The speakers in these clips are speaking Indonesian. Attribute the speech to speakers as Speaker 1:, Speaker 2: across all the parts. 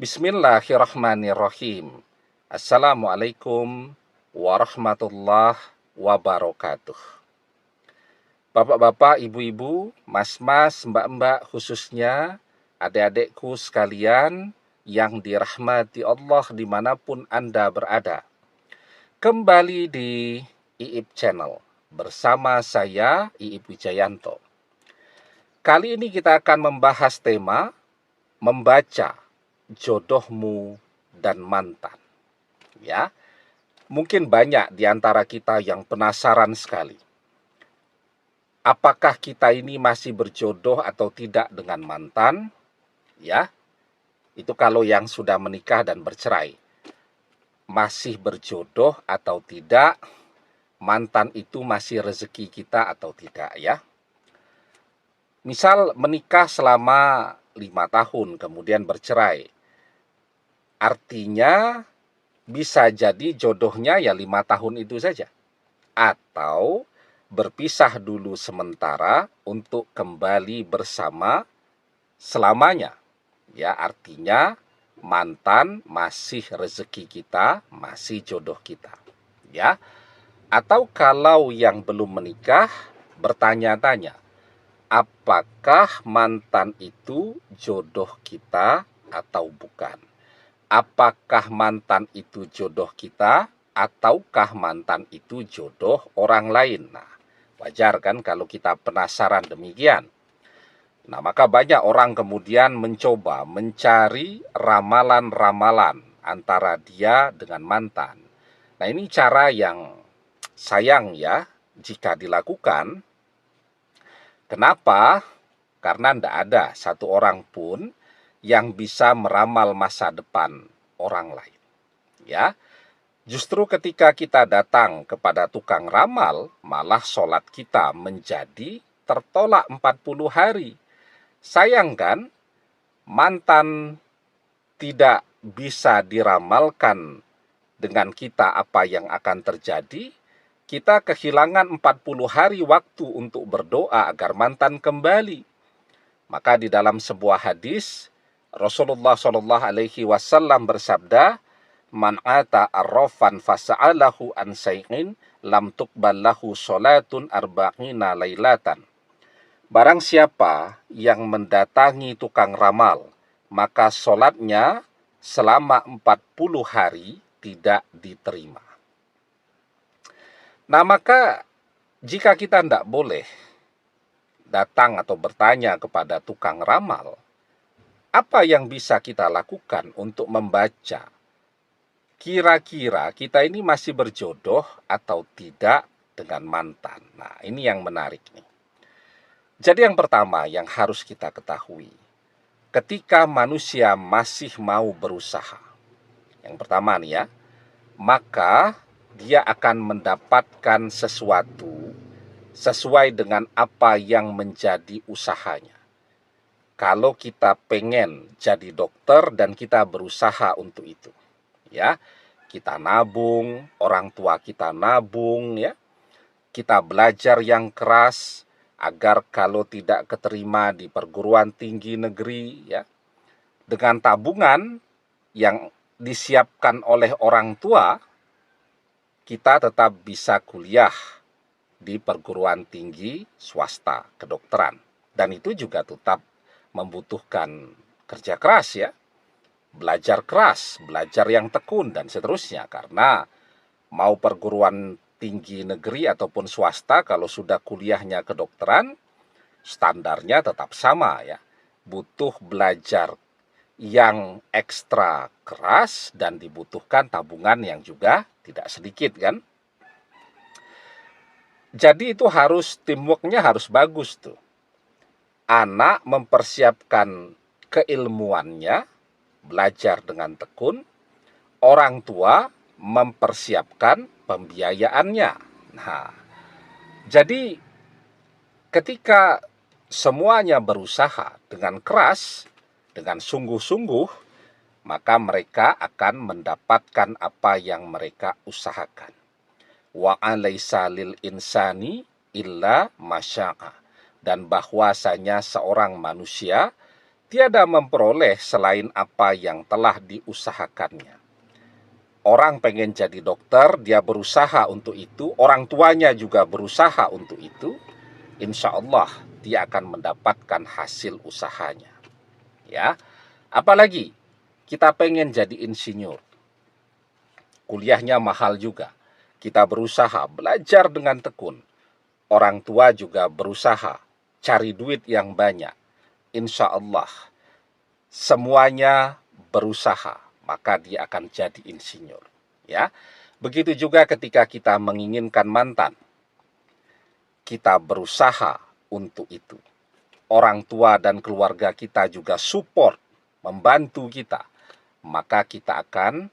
Speaker 1: Bismillahirrahmanirrahim. Assalamualaikum warahmatullahi wabarakatuh. Bapak-bapak, ibu-ibu, mas-mas, mbak-mbak, khususnya adik-adikku sekalian yang dirahmati Allah dimanapun Anda berada. Kembali di Iip Channel bersama saya, Iip Wijayanto. Kali ini kita akan membahas tema membaca jodohmu dan mantan. Ya, mungkin banyak di antara kita yang penasaran sekali. Apakah kita ini masih berjodoh atau tidak dengan mantan? Ya, itu kalau yang sudah menikah dan bercerai. Masih berjodoh atau tidak? Mantan itu masih rezeki kita atau tidak, ya? Misal menikah selama 5 tahun, kemudian bercerai. Artinya bisa jadi jodohnya ya 5 tahun itu saja. Atau berpisah dulu sementara untuk kembali bersama selamanya. Ya, artinya mantan masih rezeki kita, masih jodoh kita. Ya. Atau kalau yang belum menikah bertanya-tanya, apakah mantan itu jodoh kita atau bukan? Apakah mantan itu jodoh kita ataukah mantan itu jodoh orang lain? Nah, wajar kan kalau kita penasaran demikian. Nah, maka banyak orang kemudian mencoba mencari ramalan-ramalan antara dia dengan mantan. Nah, ini cara yang sayang ya jika dilakukan. Kenapa? Karena tidak ada satu orang pun yang bisa meramal masa depan orang lain. Ya, justru ketika kita datang kepada tukang ramal, malah sholat kita menjadi tertolak 40 hari. Sayang kan, mantan tidak bisa diramalkan dengan kita apa yang akan terjadi. Kita kehilangan 40 hari waktu untuk berdoa agar mantan kembali. Maka di dalam sebuah hadis, Rasulullah SAW bersabda, "Man ata arrafan fasa'alahu an say'in lam tuqbal lahu salatun arba'ina lailatan." Barang siapa yang mendatangi tukang ramal, maka solatnya selama 40 hari tidak diterima. Nah, maka jika kita tidak boleh datang atau bertanya kepada tukang ramal, apa yang bisa kita lakukan untuk membaca kira-kira kita ini masih berjodoh atau tidak dengan mantan? Nah, ini yang menarik nih. Jadi yang pertama yang harus kita ketahui, ketika manusia masih mau berusaha, yang pertama nih ya, maka dia akan mendapatkan sesuatu sesuai dengan apa yang menjadi usahanya. Kalau kita pengen jadi dokter dan kita berusaha untuk itu, ya, kita nabung, orang tua kita nabung, ya, kita belajar yang keras agar kalau tidak keterima di perguruan tinggi negeri, ya, dengan tabungan yang disiapkan oleh orang tua, kita tetap bisa kuliah di perguruan tinggi swasta kedokteran. Dan itu juga tetap membutuhkan kerja keras ya, belajar keras, belajar yang tekun dan seterusnya. Karena mau perguruan tinggi negeri ataupun swasta, kalau sudah kuliahnya kedokteran, standarnya tetap sama ya. Butuh belajar yang ekstra keras dan dibutuhkan tabungan yang juga tidak sedikit kan. Jadi itu harus teamworknya harus bagus tuh. Anak mempersiapkan keilmuannya, belajar dengan tekun, orang tua mempersiapkan pembiayaannya. Nah, jadi ketika semuanya berusaha dengan keras, dengan sungguh-sungguh, maka mereka akan mendapatkan apa yang mereka usahakan. Wa alaysa lil insani illa masya'a. Dan bahwasanya seorang manusia tiada memperoleh selain apa yang telah diusahakannya. Orang pengen jadi dokter, dia berusaha untuk itu, orang tuanya juga berusaha untuk itu, insya Allah dia akan mendapatkan hasil usahanya. Ya, apalagi kita pengen jadi insinyur, kuliahnya mahal juga. Kita berusaha belajar dengan tekun. Orang tua juga berusaha cari duit yang banyak. Insya Allah semuanya berusaha, maka dia akan jadi insinyur. Ya, begitu juga ketika kita menginginkan mantan, kita berusaha untuk itu. Orang tua dan keluarga kita juga support, membantu kita, maka kita akan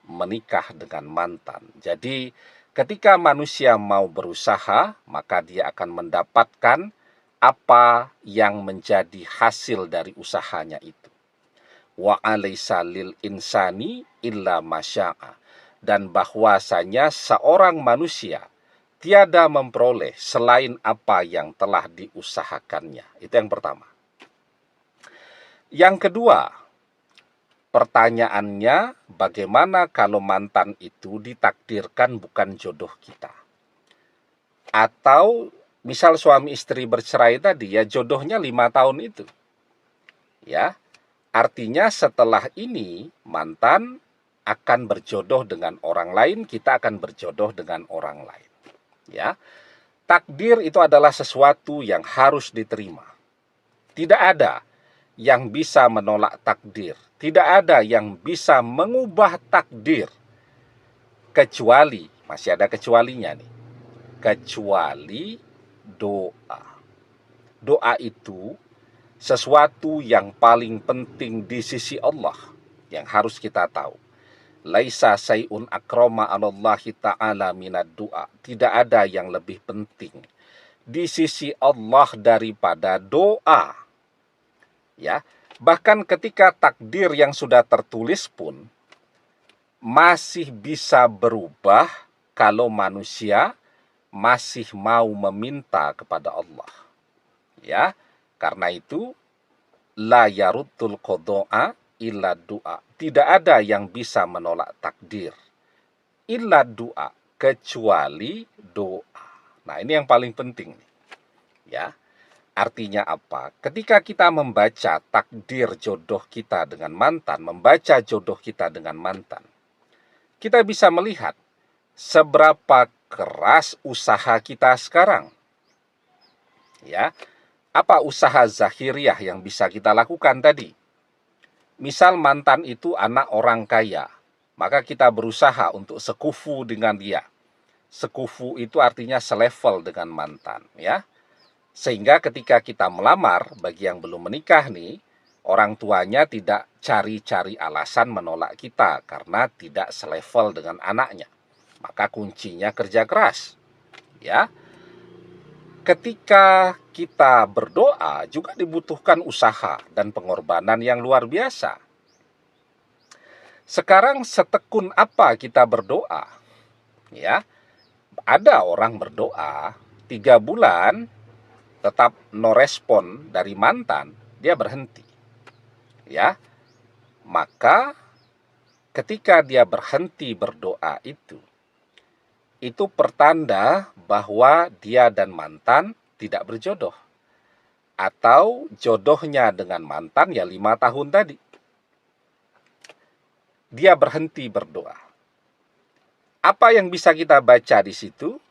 Speaker 1: menikah dengan mantan. Jadi ketika manusia mau berusaha, maka dia akan mendapatkan apa yang menjadi hasil dari usahanya itu. Wa alaysa lil insani illa masya'a. Dan bahwasanya seorang manusia tiada memperoleh selain apa yang telah diusahakannya. Itu yang pertama. Yang kedua, pertanyaannya, bagaimana kalau mantan itu ditakdirkan bukan jodoh kita? Atau misal suami istri bercerai tadi, ya jodohnya 5 tahun itu. Ya, artinya setelah ini mantan akan berjodoh dengan orang lain, kita akan berjodoh dengan orang lain. Ya, takdir itu adalah sesuatu yang harus diterima. Tidak ada yang bisa menolak takdir. Tidak ada yang bisa mengubah takdir. Kecuali, masih ada kecualinya nih. Kecuali doa. Doa itu sesuatu yang paling penting di sisi Allah yang harus kita tahu. Laisa sayun akrama alallahi ta'ala minad du'a. Tidak ada yang lebih penting di sisi Allah daripada doa. Ya, bahkan ketika takdir yang sudah tertulis pun masih bisa berubah kalau manusia masih mau meminta kepada Allah. Ya, karena itu la yaruttul qada'a illa du'a. Tidak ada yang bisa menolak takdir illa du'a, kecuali doa. Nah, ini yang paling penting. Ya, artinya apa? Ketika kita membaca takdir jodoh kita dengan mantan, membaca jodoh kita dengan mantan, kita bisa melihat seberapa keras usaha kita sekarang. Ya, apa usaha zahiriah yang bisa kita lakukan tadi? Misal mantan itu anak orang kaya, maka kita berusaha untuk sekufu dengan dia. Sekufu itu artinya selevel dengan mantan, ya. Sehingga ketika kita melamar, bagi yang belum menikah nih, orang tuanya tidak cari-cari alasan menolak kita karena tidak selevel dengan anaknya. Maka kuncinya kerja keras, ya. Ketika kita berdoa juga dibutuhkan usaha dan pengorbanan yang luar biasa. Sekarang setekun apa kita berdoa? Ya, ada orang berdoa 3 bulan tetap no respon dari mantan, dia berhenti. Ya, maka ketika dia berhenti berdoa itu pertanda bahwa dia dan mantan tidak berjodoh. Atau jodohnya dengan mantan ya 5 tahun tadi. Dia berhenti berdoa. Apa yang bisa kita baca di situ?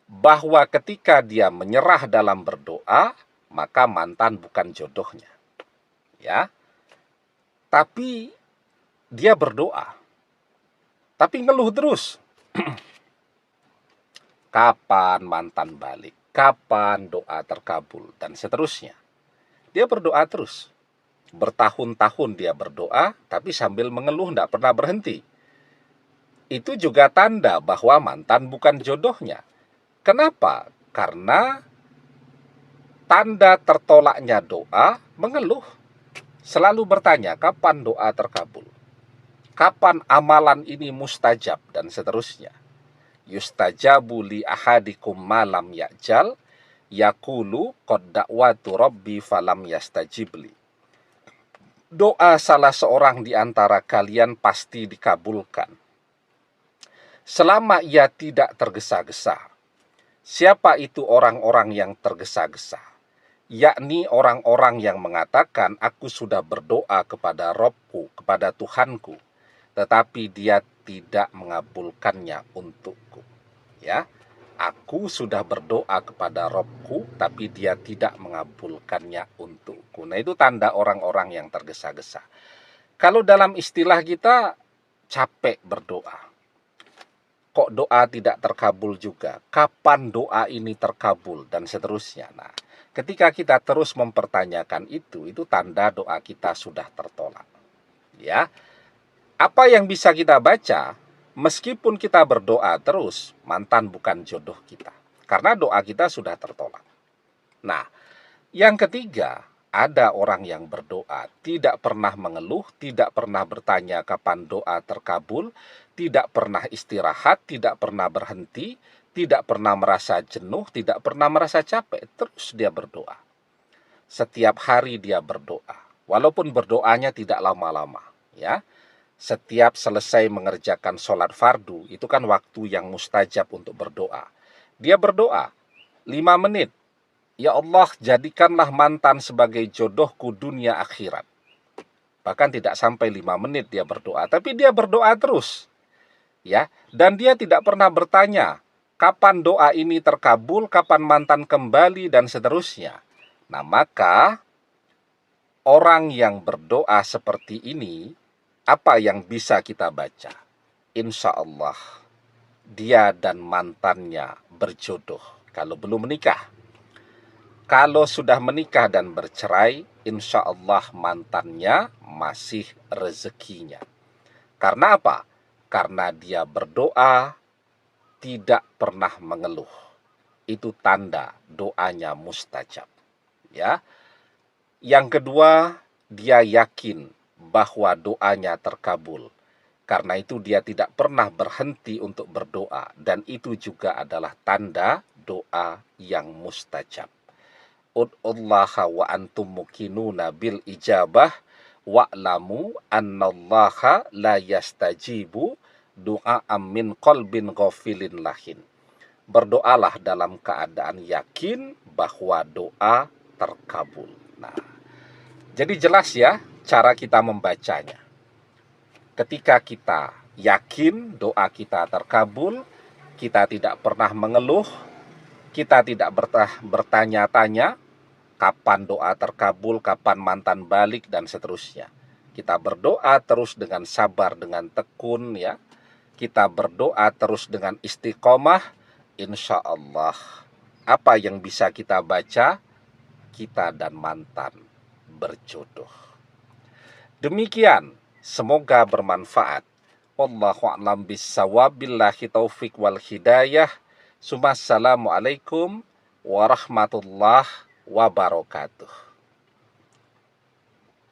Speaker 1: Bahwa ketika dia menyerah dalam berdoa, maka mantan bukan jodohnya. Ya. Tapi dia berdoa. Tapi ngeluh terus. Kapan mantan balik? Kapan doa terkabul? Dan seterusnya. Dia berdoa terus. Bertahun-tahun dia berdoa, tapi sambil mengeluh, tidak pernah berhenti. Itu juga tanda bahwa mantan bukan jodohnya. Kenapa? Karena tanda tertolaknya doa, mengeluh. Selalu bertanya, kapan doa terkabul? Kapan amalan ini mustajab? Dan seterusnya. Yustajabu li ahadikum malam ya'jal, yaqulu qad da'watu rabbi falam yastajibli. doa salah seorang di antara kalian pasti dikabulkan, selama ia tidak tergesa-gesa. Siapa itu orang-orang yang tergesa-gesa? Yakni orang-orang yang mengatakan, aku sudah berdoa kepada Robku, kepada Tuhanku, tetapi dia tidak mengabulkannya untukku. Ya, aku sudah berdoa kepada Robku, tapi dia tidak mengabulkannya untukku. Nah, itu tanda orang-orang yang tergesa-gesa. Kalau dalam istilah kita, capek berdoa. Kok doa tidak terkabul juga? Kapan doa ini terkabul? Dan seterusnya. Nah, ketika kita terus mempertanyakan itu tanda doa kita sudah tertolak. Ya, apa yang bisa kita baca? Meskipun kita berdoa terus, mantan bukan jodoh kita. Karena doa kita sudah tertolak. Nah, yang ketiga, ada orang yang berdoa, tidak pernah mengeluh, tidak pernah bertanya kapan doa terkabul, tidak pernah istirahat, tidak pernah berhenti, tidak pernah merasa jenuh, tidak pernah merasa capek, terus dia berdoa. Setiap hari dia berdoa, walaupun berdoanya tidak lama-lama, ya. Setiap selesai mengerjakan sholat fardu, itu kan waktu yang mustajab untuk berdoa. Dia berdoa 5 menit. Ya Allah, jadikanlah mantan sebagai jodohku dunia akhirat. Bahkan tidak sampai 5 menit dia berdoa, tapi dia berdoa terus. Ya, dan dia tidak pernah bertanya, kapan doa ini terkabul, kapan mantan kembali, dan seterusnya. Nah, maka orang yang berdoa seperti ini, apa yang bisa kita baca? Insya Allah, dia dan mantannya berjodoh kalau belum menikah. Kalau sudah menikah dan bercerai, insya Allah mantannya masih rezekinya. Karena apa? Karena dia berdoa, tidak pernah mengeluh. Itu tanda doanya mustajab. Ya. Yang kedua, dia yakin bahwa doanya terkabul. Karena itu dia tidak pernah berhenti untuk berdoa. Dan itu juga adalah tanda doa yang mustajab. Ud'ullaha wa antum muqinuna bil ijabah wa'lamu annallaha la yastajibu du'a'am min qalbin ghafilin lahin. Berdoalah dalam keadaan yakin bahwa doa terkabul. Nah, jadi jelas ya cara kita membacanya. Ketika kita yakin doa kita terkabul, kita tidak pernah mengeluh, kita tidak bertanya-tanya kapan doa terkabul, kapan mantan balik, dan seterusnya. Kita berdoa terus dengan sabar, dengan tekun, ya. Kita berdoa terus dengan istiqomah, insya Allah. Apa yang bisa kita baca? Kita dan mantan berjodoh. Demikian, semoga bermanfaat. Wallahu a'lam bissawab, billahi taufik wal hidayah. Assalamualaikum warahmatullahi wabarakatuh.